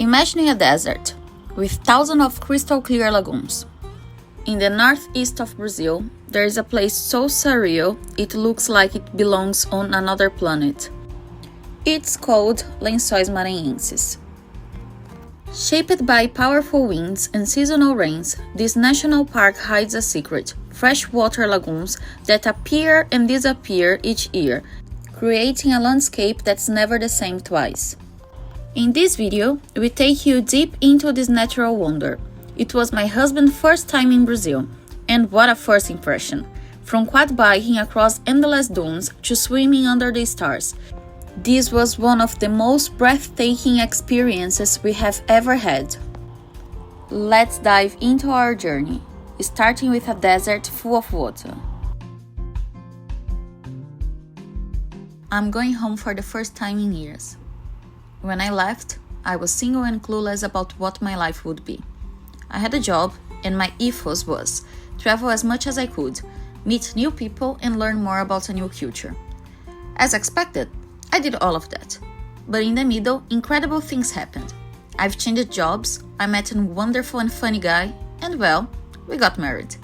Imagine a desert with thousands of crystal clear lagoons. In the northeast of Brazil, there is a place so surreal it looks like it belongs on another planet. It's called Lençóis Maranhenses. Shaped by powerful winds and seasonal rains, this national park hides a secret: freshwater lagoons that appear and disappear each year, creating a landscape that's never the same twice. In this video, we take you deep into this natural wonder. It was my husband's first time in Brazil, and what a first impression! From quadbiking across endless dunes to swimming under the stars, this was one of the most breathtaking experiences we have ever had. Let's dive into our journey, starting with a desert full of water. I'm going home for the first time in years. When I left, I was single and clueless about what my life would be. I had a job, and my ethos was travel as much as I could, meet new people, and learn more about a new culture. As expected, I did all of that. But in the middle, incredible things happened. I've changed jobs, I met a wonderful and funny guy, and well, we got married.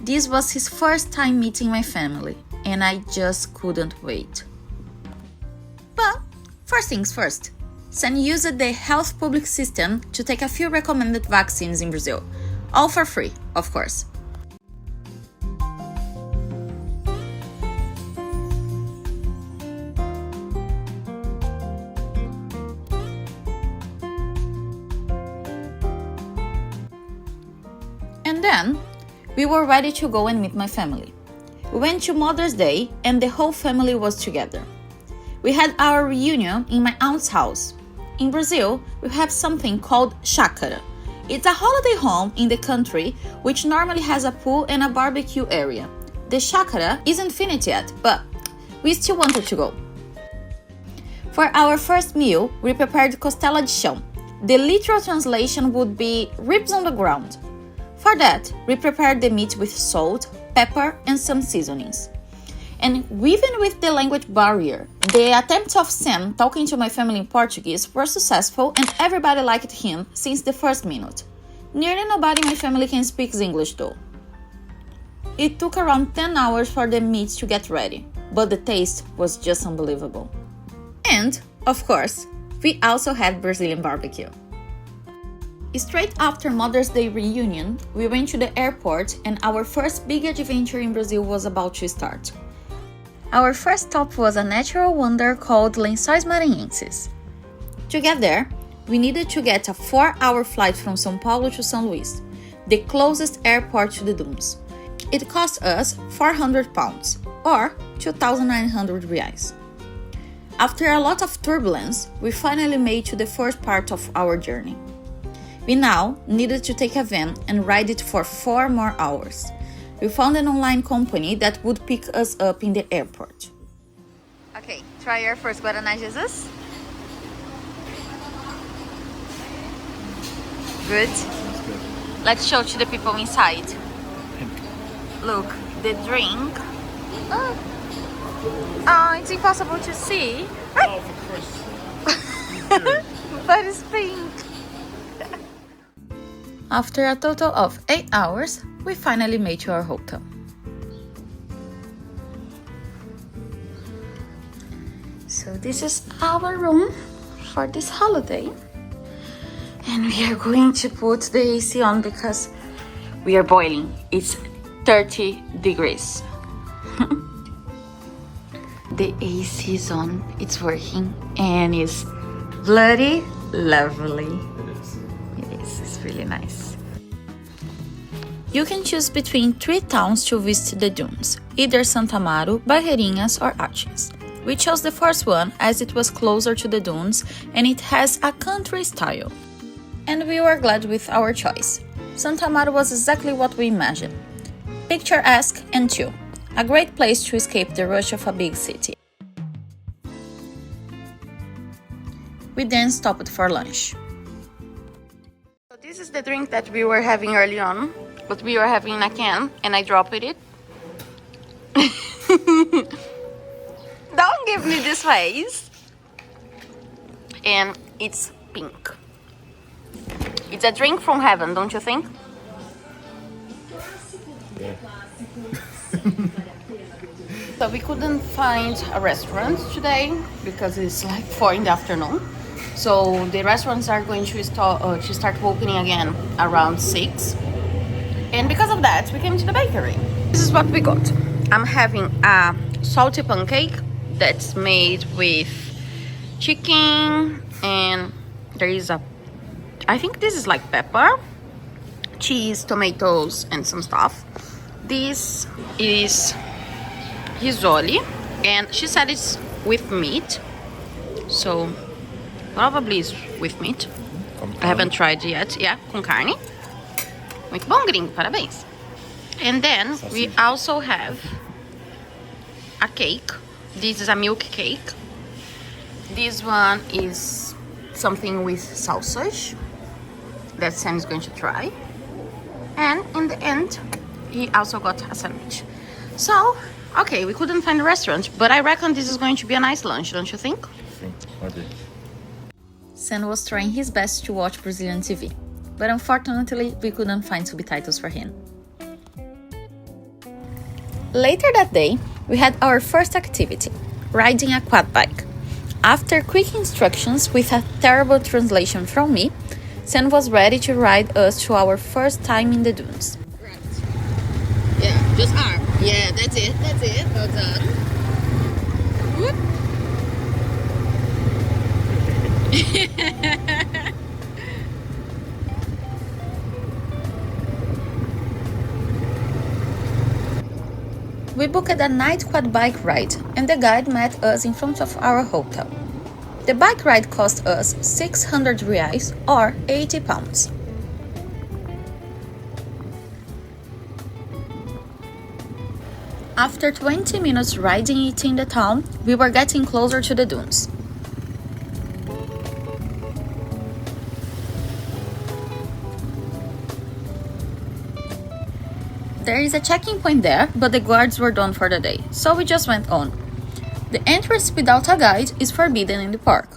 This was his first time meeting my family, and I just couldn't wait. But first things first. Sam used the health public system to take a few recommended vaccines in Brazil, all for free, of course. And then, we were ready to go and meet my family. We went to Mother's Day and the whole family was together. We had our reunion in my aunt's house. In Brazil, we have something called chácara. It's a holiday home in the country which normally has a pool and a barbecue area. The chácara isn't finished yet, but we still wanted to go. For our first meal, we prepared Costela de Chão. The literal translation would be ribs on the ground. For that, we prepared the meat with salt, pepper, and some seasonings. And even with the language barrier, the attempts of Sam talking to my family in Portuguese were successful and everybody liked him since the first minute. Nearly nobody in my family can speak English though. It took around 10 hours for the meat to get ready, but the taste was just unbelievable. And, of course, we also had Brazilian barbecue. Straight after Mother's Day reunion, we went to the airport and our first big adventure in Brazil was about to start. Our first stop was a natural wonder called Lençóis Maranhenses. To get there, we needed to get a 4-hour flight from São Paulo to São Luís, the closest airport to the dunes. It cost us £400, or 2,900 reais. After a lot of turbulence, we finally made to the first part of our journey. We now needed to take a van and ride it for 4 more hours. We found an online company that would pick us up in the airport. Okay, try your first Guaraná Jesus. Good? Good. Let's show to the people inside. Look, the drink. Oh, it's impossible to see. Oh, for Christ's sake. But it's pink. After a total of 8 hours, we finally made to our hotel. So this is our room for this holiday. And we are going to put the AC on because we are boiling. It's 30 degrees. The AC is on, it's working, and it's bloody lovely. It is, it's really nice. You can choose between 3 towns to visit the dunes, either Santo Amaro, Barreirinhas or Atins. We chose the first one as it was closer to the dunes and it has a country style. And we were glad with our choice. Santo Amaro was exactly what we imagined. Picturesque and chill. A great place to escape the rush of a big city. We then stopped for lunch. So this is the drink that we were having early on, but we were having in a can and I dropped it. Don't give me this face. And it's pink. It's a drink from heaven, don't you think? Yeah. So we couldn't find a restaurant today because it's like 4 in the afternoon. So the restaurants are going to start opening again around 6. And because of that, we came to the bakery. This is what we got. I'm having a salty pancake that's made with chicken, and there is I think this is like pepper, cheese, tomatoes, and some stuff. This is risoli, and she said it's with meat, so probably it's with meat. I haven't tried yet. Yeah, com carne. Muito bom, gringo, parabéns. And then we also have a cake. This is a milk cake. This one is something with sausage that Sam is going to try. And in the end, he also got a sandwich. So, okay, we couldn't find a restaurant, but I reckon this is going to be a nice lunch, don't you think? Okay. Sam was trying his best to watch Brazilian TV, but unfortunately, we couldn't find subtitles for him. Later that day, we had our first activity, riding a quad bike. After quick instructions with a terrible translation from me, Sam was ready to ride us to our first time in the dunes. Right. Yeah, just arm. Yeah, that's it. Well done. Whoop. We booked a night quad bike ride, and the guide met us in front of our hotel. The bike ride cost us 600 reais or 80 pounds. After 20 minutes riding it in the town, we were getting closer to the dunes. There is a checking point there, but the guards were done for the day, so we just went on. The entrance without a guide is forbidden in the park.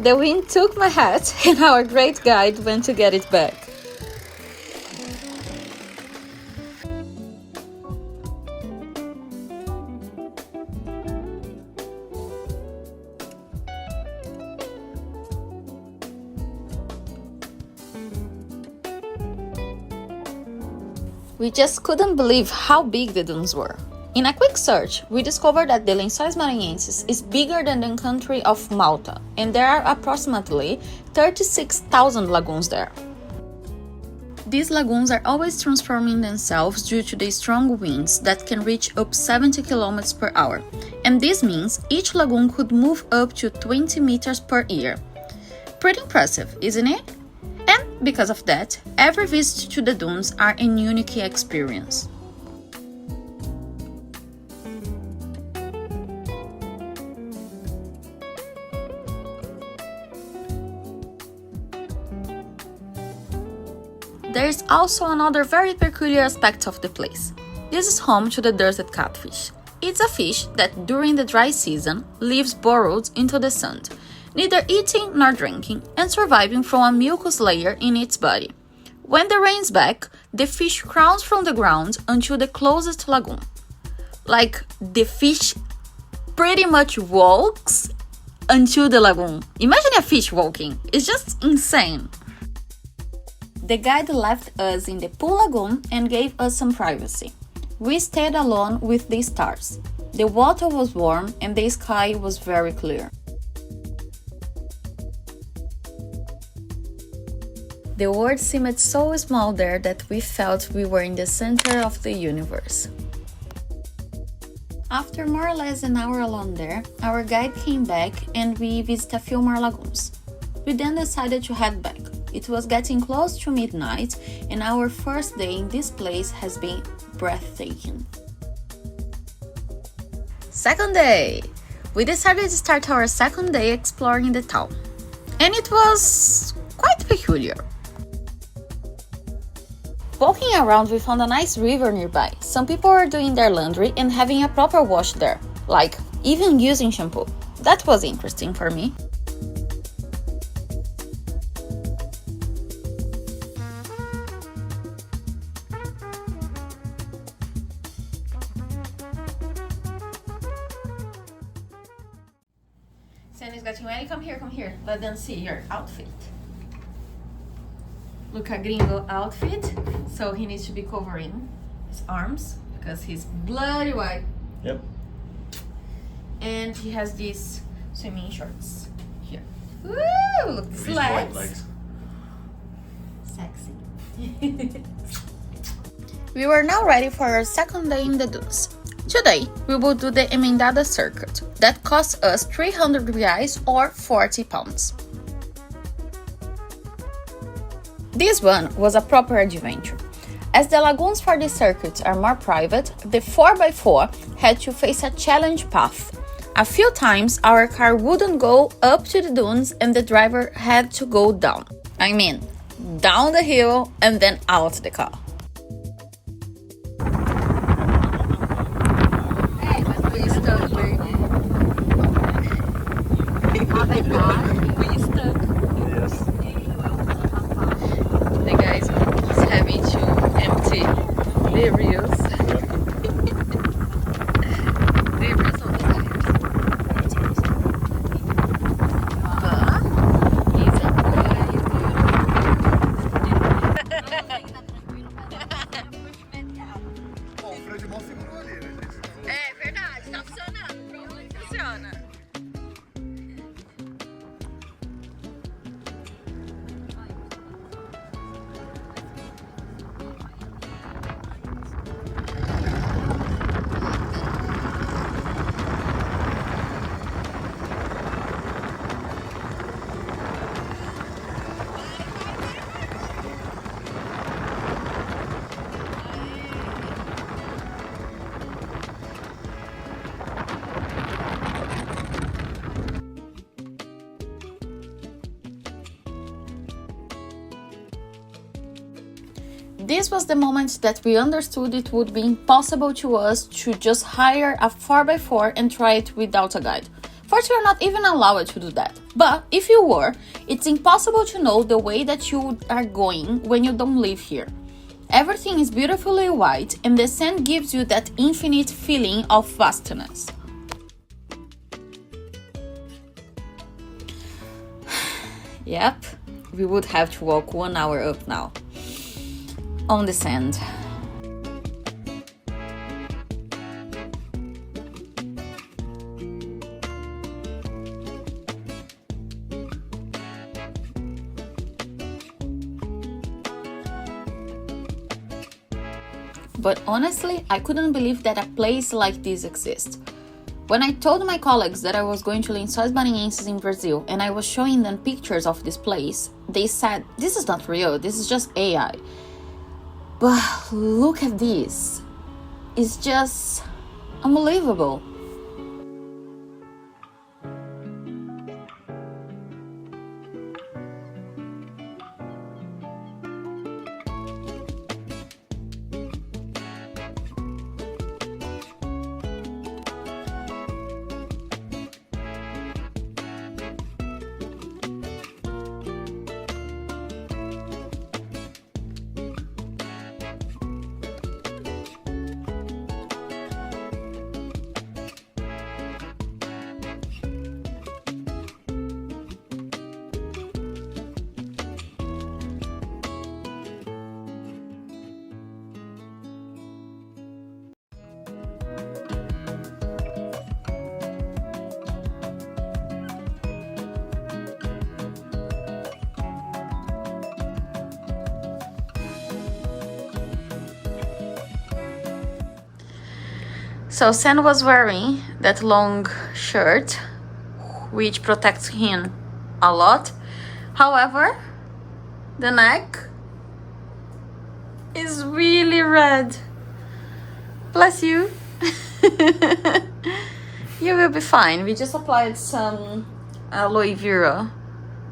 The wind took my hat and our great guide went to get it back. We just couldn't believe how big the dunes were. In a quick search, we discovered that the Lençóis Maranhenses is bigger than the country of Malta, and there are approximately 36,000 lagoons there. These lagoons are always transforming themselves due to the strong winds that can reach up 70 km per hour, and this means each lagoon could move up to 20 meters per year. Pretty impressive, isn't it? And because of that, every visit to the dunes are a unique experience. There is also another very peculiar aspect of the place. This is home to the desert catfish. It's a fish that during the dry season lives burrowed into the sand, neither eating nor drinking, and surviving from a mucus layer in its body. When the rain's back, the fish crawls from the ground until the closest lagoon. Like, the fish pretty much walks until the lagoon. Imagine a fish walking. It's just insane. The guide left us in the pool lagoon and gave us some privacy. We stayed alone with the stars. The water was warm and the sky was very clear. The world seemed so small there that we felt we were in the center of the universe. After more or less an hour alone there, our guide came back and we visited a few more lagoons. We then decided to head back. It was getting close to midnight and our first day in this place has been breathtaking. Second day! We decided to start our second day exploring the town. And it was quite peculiar. Walking around, we found a nice river nearby. Some people were doing their laundry and having a proper wash there, like even using shampoo. That was interesting for me. Sandy's getting ready. Come here. Let them see your outfit. Look, a gringo outfit, so he needs to be covering his arms because he's bloody white. Yep. And he has these swimming shorts here. Woo! Look, These slacks. white legs. Sexy. We were now ready for our second day in the dunes. Today, we will do the Emendadas circuit. That costs us 300 reais or 40 pounds. This one was a proper adventure. As the lagoons for the circuits are more private, the 4x4 had to face a challenge path. A few times our car wouldn't go up to the dunes and the driver had to go down. I mean, down the hill and then out the car. Hey, but we stuck, baby. We stuck. Yes. The guys is having to empty the reels. The reels on the tires. But he's a Bom, o freio de mão segurou ali, né, gente? É verdade, tá funcionando. Provavelmente funciona. This was the moment that we understood it would be impossible to us to just hire a 4x4 and try it without a guide. First, we are not even allowed to do that. But if you were, it's impossible to know the way that you are going when you don't live here. Everything is beautifully white and the sand gives you that infinite feeling of vastness. Yep, we would have to walk 1 hour up now. On the sand. But honestly, I couldn't believe that a place like this exists. When I told my colleagues that I was going to Lençóis Maranhenses in Brazil and I was showing them pictures of this place, they said, "This is not real, this is just AI." But look at this. It's just unbelievable. So Sam was wearing that long shirt, which protects him a lot. However, the neck is really red. Bless you. You will be fine. We just applied some aloe vera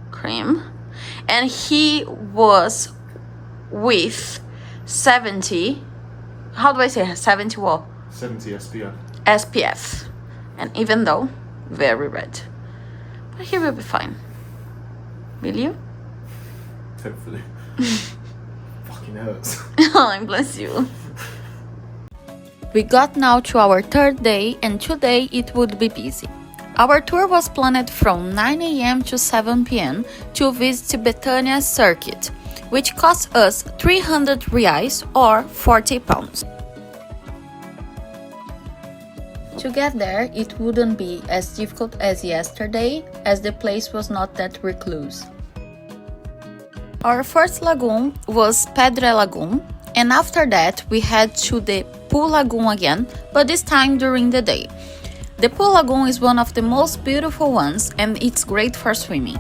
cream, and he was with 70. How do I say 70 what? 70 SPF. SPF, and even though very red, but he will be fine. Will you? Hopefully. Fucking hurts. Oh, bless you. We got now to our third day, and today it would be busy. Our tour was planned from 9 a.m. to 7 p.m. to visit Betania's circuit, which cost us 300 reais or 40 pounds. To get there, it wouldn't be as difficult as yesterday, as the place was not that recluse. Our first lagoon was Pedra Lagoon, and after that we head to the Pool Lagoon again, but this time during the day. The Pool Lagoon is one of the most beautiful ones, and it's great for swimming.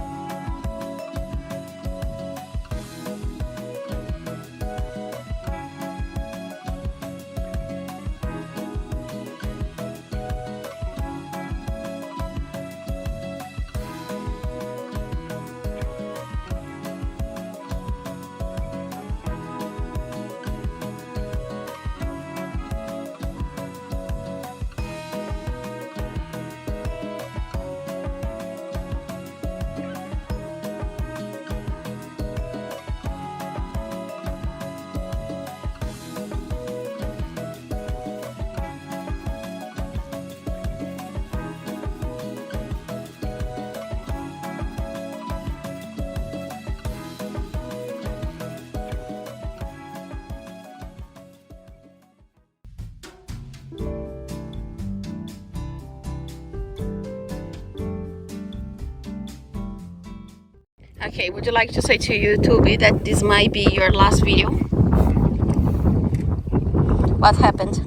Okay, would you like to say to YouTube that this might be your last video? What happened?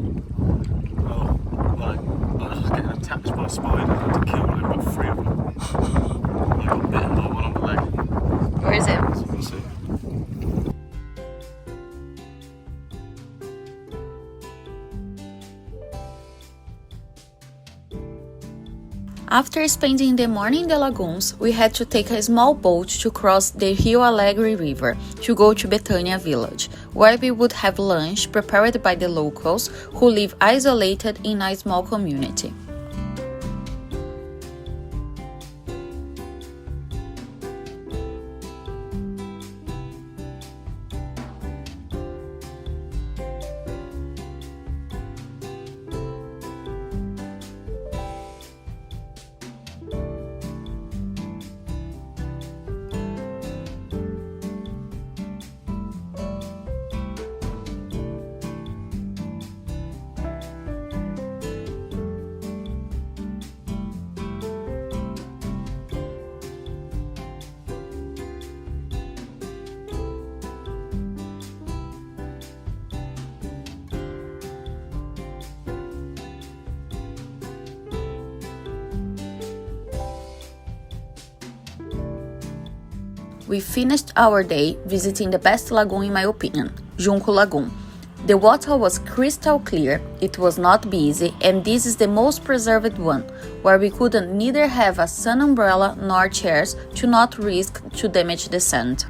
Oh, like, I was getting attacked by a spider to kill them, about 3 of them. I got bitten by one on the leg. Where is it? As you can see. After spending the morning in the lagoons, we had to take a small boat to cross the Rio Alegre River to go to Betania village, where we would have lunch prepared by the locals who live isolated in a small community. We finished our day visiting the best lagoon in my opinion, Junco Lagoon. The water was crystal clear, it was not busy, and this is the most preserved one, where we couldn't neither have a sun umbrella nor chairs to not risk to damage the sand.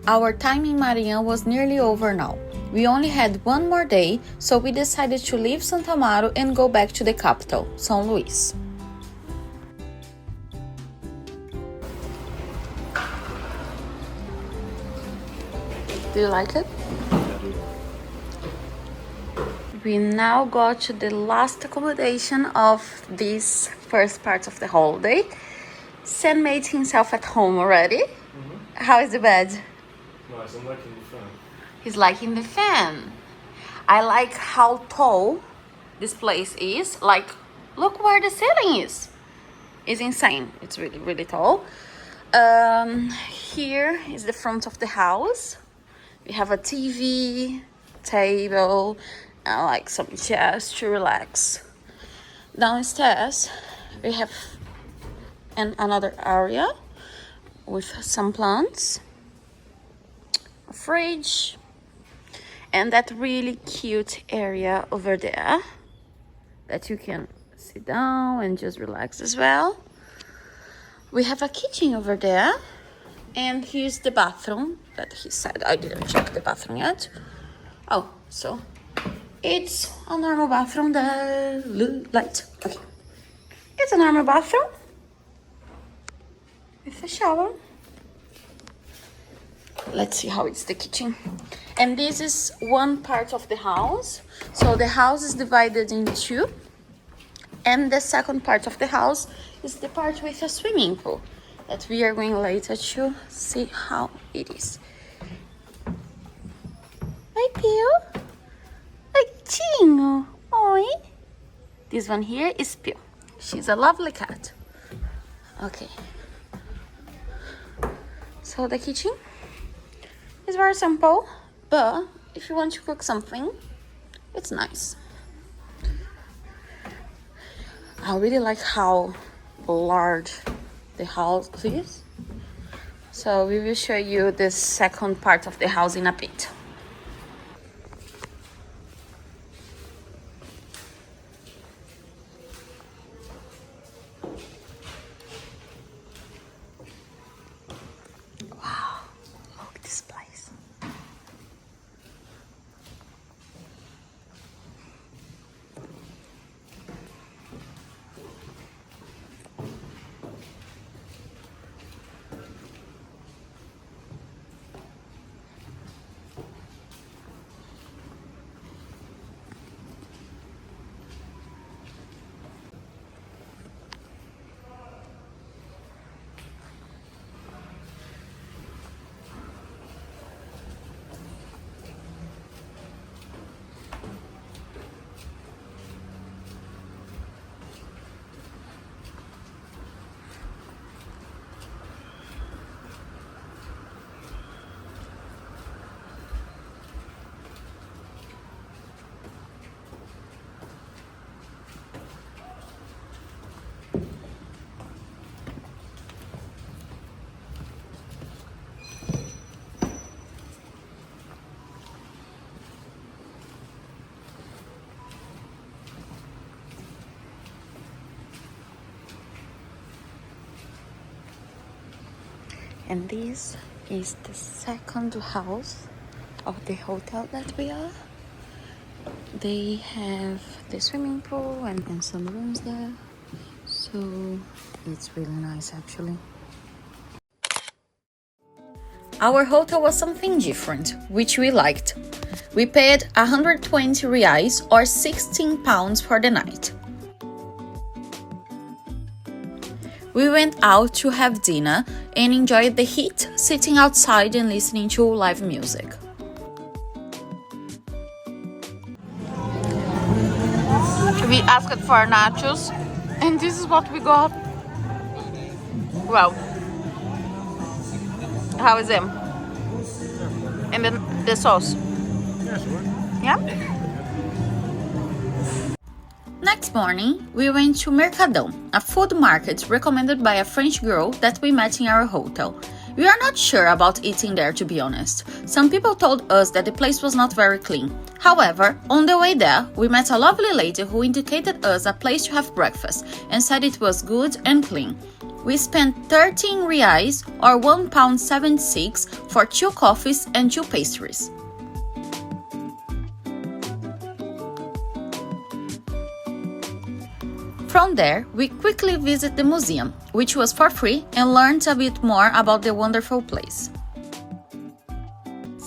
Our time in Maranhão was nearly over now. We only had one more day, so we decided to leave Amaro and go back to the capital, São Luís. Do you like it? We now got to the last accommodation of this first part of the holiday. Sam made himself at home already. How is the bed? Nice, I'm liking the fan. He's liking the fan. I like how tall this place is. Like, look where the ceiling is. It's insane. It's really, really tall. Here is the front of the house. We have a TV, table, and like some chairs to relax. Downstairs, we have another area with some plants, a fridge, and that really cute area over there that you can sit down and just relax as well. We have a kitchen over there, and here's the bathroom that he said. I didn't check the bathroom yet. Oh, so it's a normal bathroom. The light. Okay, it's a normal bathroom with a shower. Let's see how it's the kitchen. And this is one part of the house. So the house is divided in two. And the second part of the house is the part with a swimming pool that we are going later to see how it is. Oi, Pio. Oi, Tinho. Oi. This one here is Pio. She's a lovely cat. Okay. So the kitchen is very simple, but if you want to cook something, it's nice. I really like how large the house is. So we will show you the second part of the house in a bit. Wow, look at this place. And this is the second house of the hotel that we are. They have the swimming pool and some rooms there. So it's really nice actually. Our hotel was something different, which we liked. We paid 120 reais or 16 pounds for the night. We went out to have dinner and enjoyed the heat, sitting outside and listening to live music. We asked for nachos, and this is what we got. Wow. How is it? And then the sauce? Yeah? Next morning, we went to Mercadão, a food market recommended by a French girl that we met in our hotel. We are not sure about eating there, to be honest. Some people told us that the place was not very clean. However, on the way there, we met a lovely lady who indicated us a place to have breakfast and said it was good and clean. We spent 13 reais or £1.76 for 2 coffees and 2 pastries. From there, we quickly visited the museum, which was for free, and learned a bit more about the wonderful place.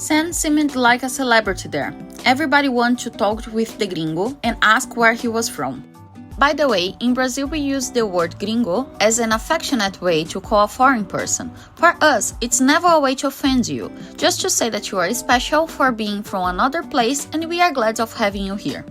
Sam seemed like a celebrity there. Everybody wanted to talk with the gringo and ask where he was from. By the way, in Brazil we use the word gringo as an affectionate way to call a foreign person. For us, it's never a way to offend you, just to say that you are special for being from another place and we are glad of having you here.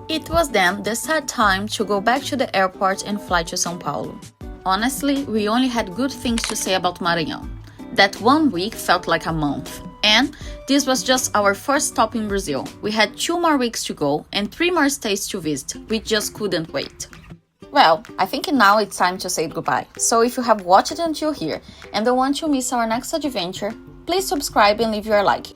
It was then the sad time to go back to the airport and fly to São Paulo. Honestly, we only had good things to say about Maranhão. That 1 week felt like a month. And this was just our first stop in Brazil. We had 2 more weeks to go and 3 more states to visit. We just couldn't wait. Well, I think now it's time to say goodbye. So if you have watched until here and don't want to miss our next adventure, please subscribe and leave your like.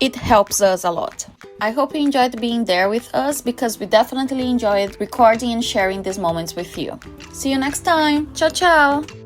It helps us a lot. I hope you enjoyed being there with us because we definitely enjoyed recording and sharing these moments with you. See you next time. Ciao, ciao!